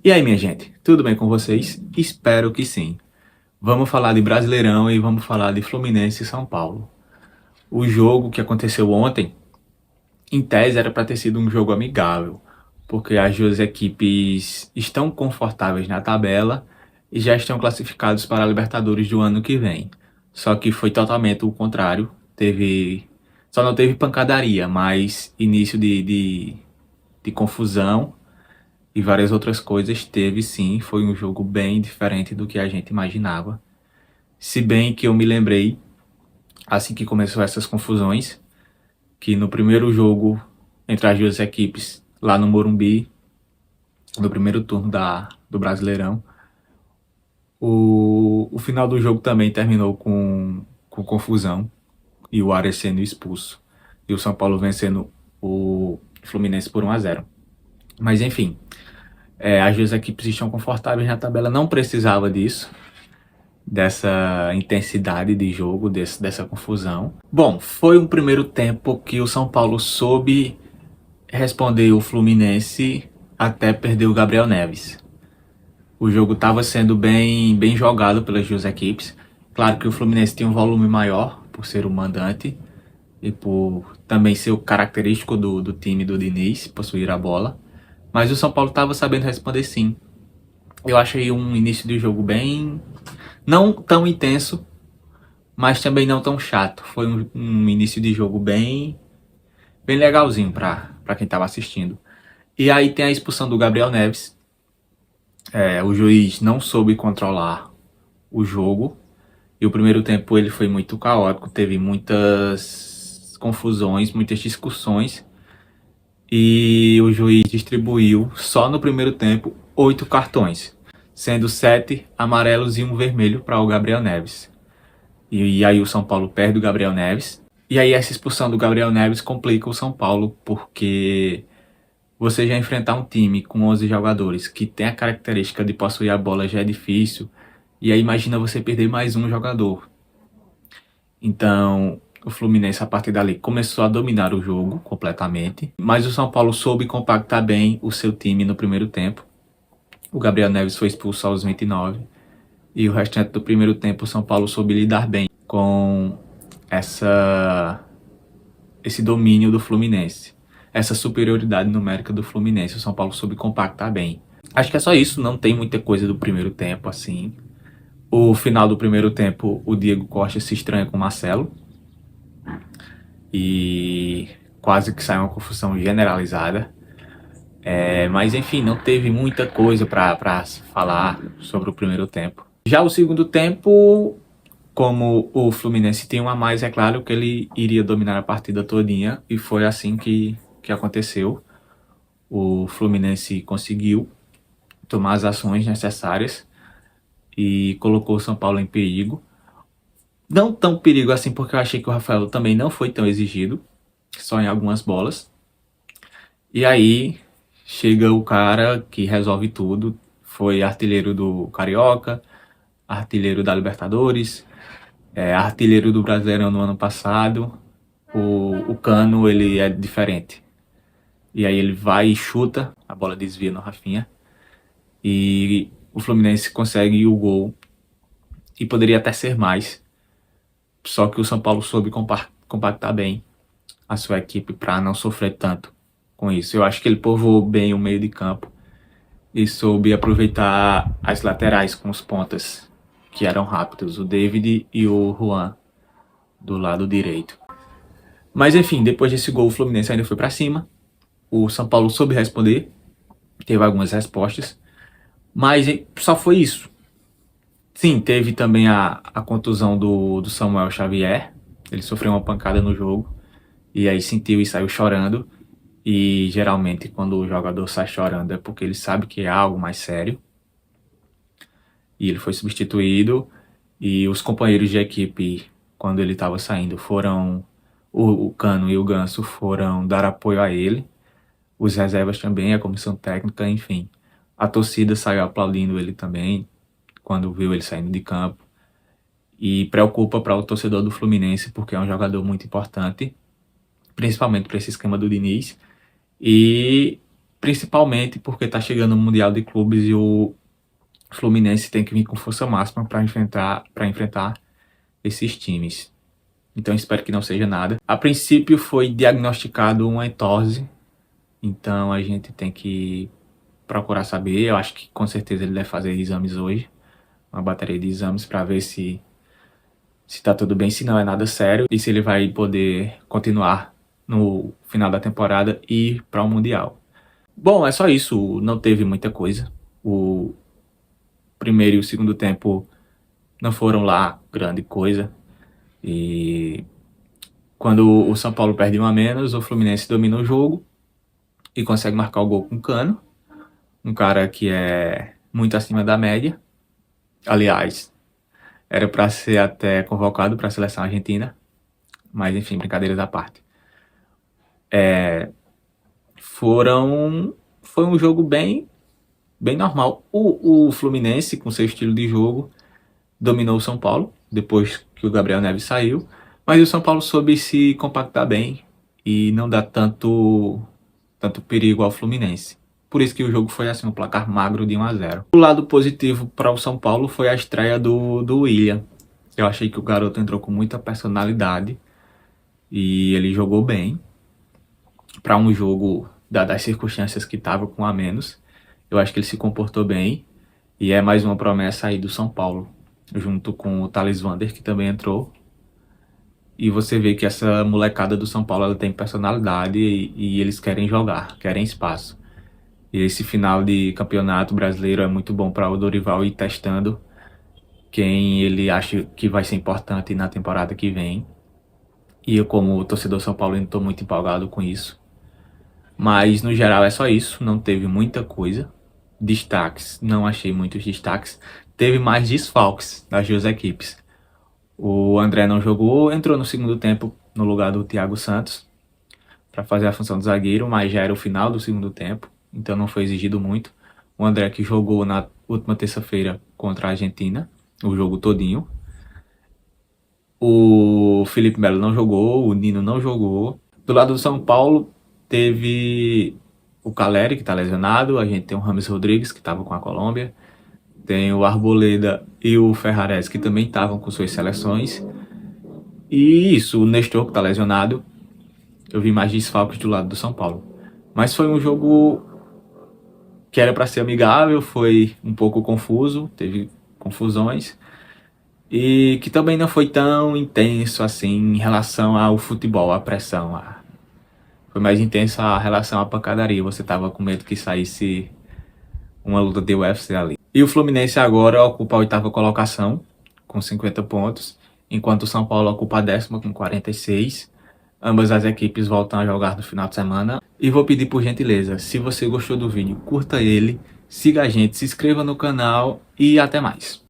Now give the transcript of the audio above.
E aí, minha gente, tudo bem com vocês? Espero que sim. Vamos falar de Brasileirão e vamos falar de Fluminense e São Paulo. O jogo que aconteceu ontem, em tese, era para ter sido um jogo amigável, porque as duas equipes estão confortáveis na tabela e já estão classificados para a Libertadores do ano que vem. Só que foi totalmente o contrário. Só não teve pancadaria, mas início de confusão e várias outras coisas teve sim, foi um jogo bem diferente do que a gente imaginava. Se bem que eu me lembrei, assim que começou essas confusões, que no primeiro jogo entre as duas equipes, lá no Morumbi, no primeiro turno do Brasileirão, o final do jogo também terminou com confusão e o Ares sendo expulso. E o São Paulo vencendo o Fluminense por 1-0. Mas enfim, as duas equipes estão confortáveis na tabela, não precisava disso, dessa intensidade de jogo, dessa confusão. Bom, foi um primeiro tempo que o São Paulo soube responder o Fluminense até perder o Gabriel Neves. O jogo estava sendo bem jogado pelas duas equipes. Claro que o Fluminense tinha um volume maior por ser o mandante e por também ser o característico do time do Diniz, possuir a bola. Mas o São Paulo estava sabendo responder sim. Eu achei um início de jogo bem, não tão intenso, mas também não tão chato. Foi um início de jogo bem legalzinho para quem estava assistindo. E aí tem a expulsão do Gabriel Neves. O juiz não soube controlar o jogo. E o primeiro tempo ele foi muito caótico, teve muitas confusões, muitas discussões. E o juiz distribuiu, só no primeiro tempo, 8 cartões, sendo 7 amarelos e um vermelho para o Gabriel Neves. E aí o São Paulo perde o Gabriel Neves. E aí essa expulsão do Gabriel Neves complica o São Paulo, porque você já enfrentar um time com 11 jogadores que tem a característica de possuir a bola já é difícil. E aí imagina você perder mais um jogador. Então o Fluminense a partir dali começou a dominar o jogo completamente. Mas o São Paulo soube compactar bem o seu time no primeiro tempo. O Gabriel Neves foi expulso aos 29. E o restante do primeiro tempo o São Paulo soube lidar bem com esse domínio do Fluminense, essa superioridade numérica do Fluminense. O São Paulo soube compactar bem. Acho que é só isso, não tem muita coisa do primeiro tempo assim. O final do primeiro tempo, o Diego Costa se estranha com o Marcelo e quase que sai uma confusão generalizada. Mas enfim, não teve muita coisa para falar sobre o primeiro tempo. Já o segundo tempo, como o Fluminense tem um a mais, é claro que ele iria dominar a partida todinha, e foi assim que aconteceu. O Fluminense conseguiu tomar as ações necessárias e colocou o São Paulo em perigo. Não tão perigo assim, porque eu achei que o Rafael também não foi tão exigido, só em algumas bolas. E aí chega o cara que resolve tudo, foi artilheiro do Carioca, artilheiro da Libertadores, artilheiro do Brasileirão no ano passado. O Cano, ele é diferente. E aí ele vai e chuta, a bola desvia no Rafinha. E o Fluminense consegue o gol. E poderia até ser mais. Só que o São Paulo soube compactar bem a sua equipe para não sofrer tanto com isso. Eu acho que ele povoou bem o meio de campo e soube aproveitar as laterais com os pontas, que eram rápidos, o David e o Juan, do lado direito. Mas enfim, depois desse gol o Fluminense ainda foi para cima. O São Paulo soube responder, teve algumas respostas, mas só foi isso. Sim, teve também a contusão do Samuel Xavier. Ele sofreu uma pancada no jogo e aí sentiu e saiu chorando. E geralmente quando o jogador sai chorando é porque ele sabe que é algo mais sério. E ele foi substituído, e os companheiros de equipe, quando ele estava saindo, foram o Cano e o Ganso foram dar apoio a ele. Os reservas também, a comissão técnica, enfim. A torcida saiu aplaudindo ele também quando viu ele saindo de campo. E preocupa para o torcedor do Fluminense, porque é um jogador muito importante, principalmente para esse esquema do Diniz. E principalmente porque tá chegando o Mundial de Clubes e o Fluminense tem que vir com força máxima para enfrentar esses times. Então espero que não seja nada. A princípio foi diagnosticado uma entorse, então a gente tem que procurar saber. Eu acho que com certeza ele deve fazer exames hoje, uma bateria de exames para ver se tá tudo bem, se não é nada sério e se ele vai poder continuar no final da temporada e ir para o Mundial. Bom, é só isso, não teve muita coisa. O primeiro e o segundo tempo não foram lá grande coisa. E quando o São Paulo perde um a menos, o Fluminense domina o jogo e consegue marcar o gol com o Cano, um cara que é muito acima da média. Aliás, era para ser até convocado para a seleção argentina, mas enfim, brincadeiras à parte. Foi um jogo bem normal. O Fluminense, com seu estilo de jogo, dominou o São Paulo, depois que o Gabriel Neves saiu, mas o São Paulo soube se compactar bem e não dar tanto perigo ao Fluminense. Por isso que o jogo foi assim, um placar magro de 1 a 0. O lado positivo para o São Paulo foi a estreia do William. Eu achei que o garoto entrou com muita personalidade e ele jogou bem. Para um jogo, dadas as circunstâncias que estava com a menos, eu acho que ele se comportou bem e é mais uma promessa aí do São Paulo, junto com o Thales Vander, que também entrou. E você vê que essa molecada do São Paulo ela tem personalidade e eles querem jogar, querem espaço. E esse final de campeonato brasileiro é muito bom para o Dorival ir testando quem ele acha que vai ser importante na temporada que vem. E eu, como torcedor São Paulino, estou muito empolgado com isso. Mas no geral é só isso, não teve muita coisa. Destaques, não achei muitos destaques. Teve mais desfalques das duas equipes. O André não jogou, entrou no segundo tempo no lugar do Thiago Santos para fazer a função de zagueiro, mas já era o final do segundo tempo, então não foi exigido muito. O André que jogou na última terça-feira contra a Argentina, o jogo todinho. O Felipe Melo não jogou, o Nino não jogou. Do lado do São Paulo teve o Caleri, que está lesionado, a gente tem o Rames Rodrigues, que estava com a Colômbia, tem o Arboleda e o Ferrares, que também estavam com suas seleções. E isso, o Nestor, que está lesionado. Eu vi mais desfalques do lado do São Paulo. Mas foi um jogo que era para ser amigável, foi um pouco confuso, teve confusões. E que também não foi tão intenso assim em relação ao futebol, à pressão. Foi mais intenso a relação à pancadaria. Você tava com medo que saísse uma luta de UFC ali. E o Fluminense agora ocupa a 8ª colocação, com 50 pontos, enquanto o São Paulo ocupa a 10ª com 46. Ambas as equipes voltam a jogar no final de semana. E vou pedir por gentileza, se você gostou do vídeo, curta ele, siga a gente, se inscreva no canal e até mais.